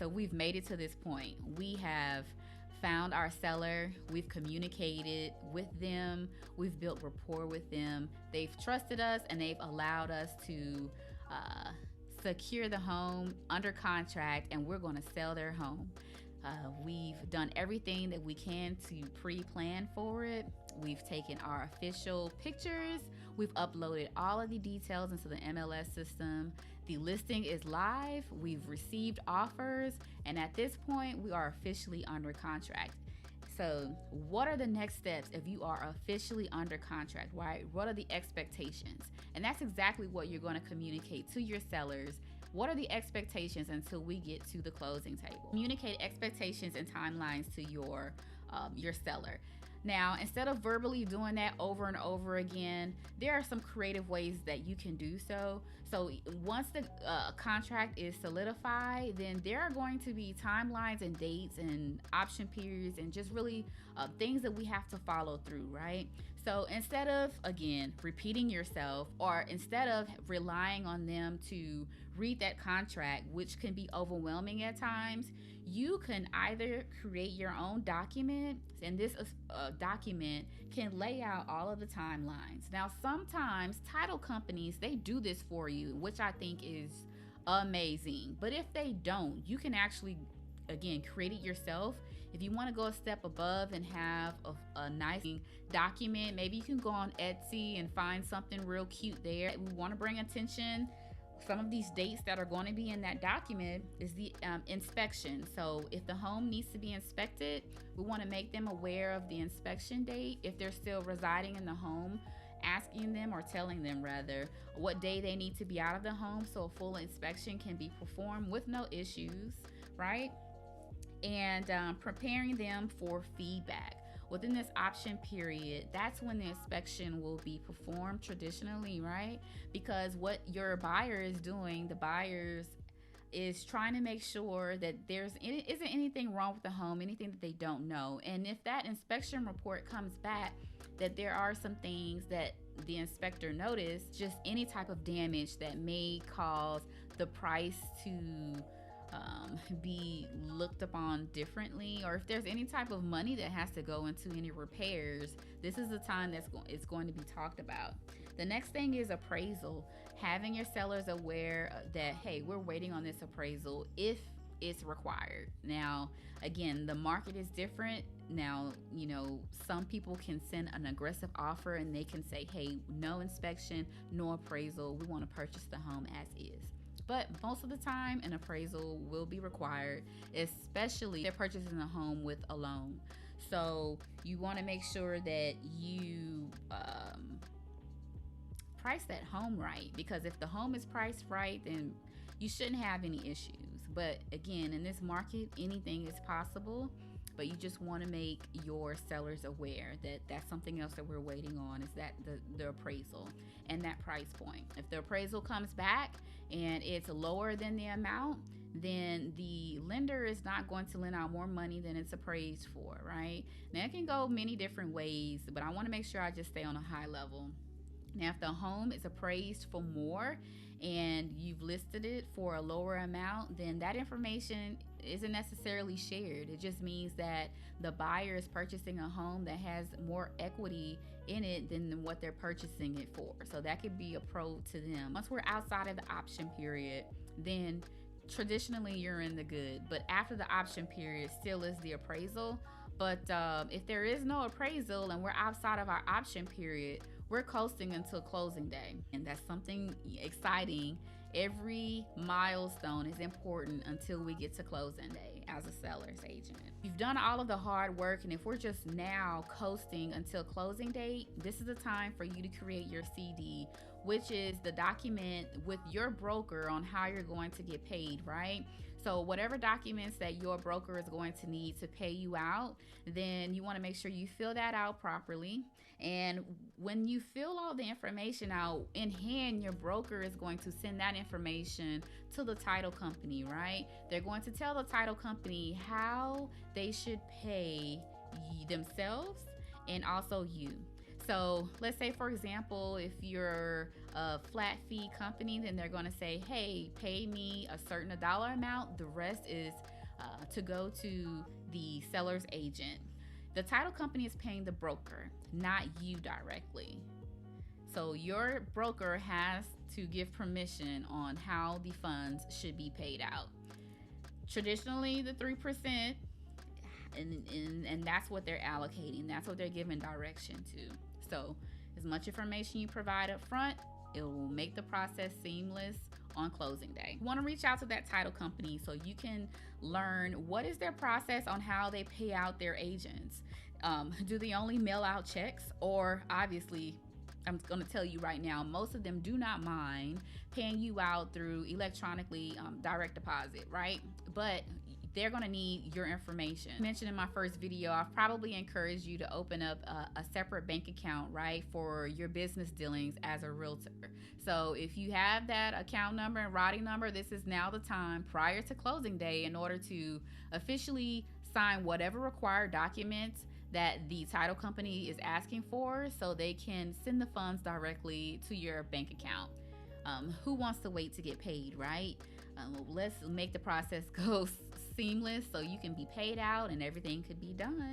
so we've made it to this point. We have found our seller, we've communicated with them, we've built rapport with them, they've trusted us, and they've allowed us to secure the home under contract, and we're going to sell their home. We've done everything that we can to pre-plan for it. We've taken our official pictures. We've uploaded all of the details into the MLS system. The listing is live. We've received offers. And at this point, we are officially under contract. So what are the next steps if you are officially under contract, right? What are the expectations? And that's exactly what you're going to communicate to your sellers. What are the expectations until we get to the closing table? Communicate expectations and timelines to your seller. Now, instead of verbally doing that over and over again, there are some creative ways that you can do so. So once the contract is solidified, then there are going to be timelines and dates and option periods and just really things that we have to follow through, right? So instead of, again, repeating yourself, or instead of relying on them to read that contract, which can be overwhelming at times, you can either create your own document, and this document can lay out all of the timelines. Now, sometimes title companies, they do this for you, which I think is amazing. But if they don't, you can actually, again, create it yourself. If you want to go a step above and have a nice document, maybe you can go on Etsy and find something real cute there. We want to bring attention. Some of these dates that are going to be in that document is the inspection. So if the home needs to be inspected, we want to make them aware of the inspection date. If they're still residing in the home, asking them, or telling them rather, what day they need to be out of the home so a full inspection can be performed with no issues, right? And preparing them for feedback. Within this option period, that's when the inspection will be performed traditionally, right? Because what your buyer is doing, the buyers is trying to make sure that isn't anything wrong with the home, anything that they don't know. And if that inspection report comes back that there are some things that the inspector noticed, just any type of damage that may cause the price to be looked upon differently, or if there's any type of money that has to go into any repairs, this is the time it's going to be talked about. The next thing is appraisal. Having your sellers aware that, hey, we're waiting on this appraisal if it's required. Now, again, the market is different. Now, some people can send an aggressive offer and they can say, hey, no inspection, no appraisal. We want to purchase the home as is. But most of the time, an appraisal will be required, especially if they're purchasing a home with a loan. So you want to make sure that you price that home right, because if the home is priced right, then you shouldn't have any issues. But again, in this market, anything is possible. But you just want to make your sellers aware that that's something else that we're waiting on, is that the appraisal and that price point. If the appraisal comes back and it's lower than the amount, then the lender is not going to lend out more money than it's appraised for, right? Now, it can go many different ways, but I want to make sure I just stay on a high level. Now, if the home is appraised for more and you've listed it for a lower amount, then that information isn't necessarily shared. It just means that the buyer is purchasing a home that has more equity in it than what they're purchasing it for. So that could be a pro to them. Once we're outside of the option period, then traditionally you're in the good. But after the option period still is the appraisal. But if there is no appraisal and we're outside of our option period, we're coasting until closing day. And that's something exciting. Every milestone is important until we get to closing day as a seller's agent. You've done all of the hard work, and if we're just now coasting until closing date, this is the time for you to create your CD, which is the document with your broker on how you're going to get paid, right? So whatever documents that your broker is going to need to pay you out, then you want to make sure you fill that out properly. And when you fill all the information out in hand, your broker is going to send that information to the title company, right? They're going to tell the title company how they should pay themselves and also you. So let's say, for example, if you're a flat fee company, then they're going to say, hey, pay me a certain dollar amount. The rest is to go to the seller's agent. The title company is paying the broker, not you directly. So your broker has to give permission on how the funds should be paid out. Traditionally, the 3%, and that's what they're allocating. That's what they're giving direction to. So as much information you provide up front, it will make the process seamless on closing day. You want to reach out to that title company so you can learn what is their process on how they pay out their agents. Do they only mail out checks? Or obviously, I'm going to tell you right now, most of them do not mind paying you out through electronically direct deposit, right? But they're going to need your information. I mentioned in my first video, I've probably encouraged you to open up a separate bank account, right, for your business dealings as a realtor. So if you have that account number and routing number, this is now the time prior to closing day in order to officially sign whatever required documents that the title company is asking for so they can send the funds directly to your bank account. Who wants to wait to get paid, right? Let's make the process go seamless so you can be paid out and everything could be done.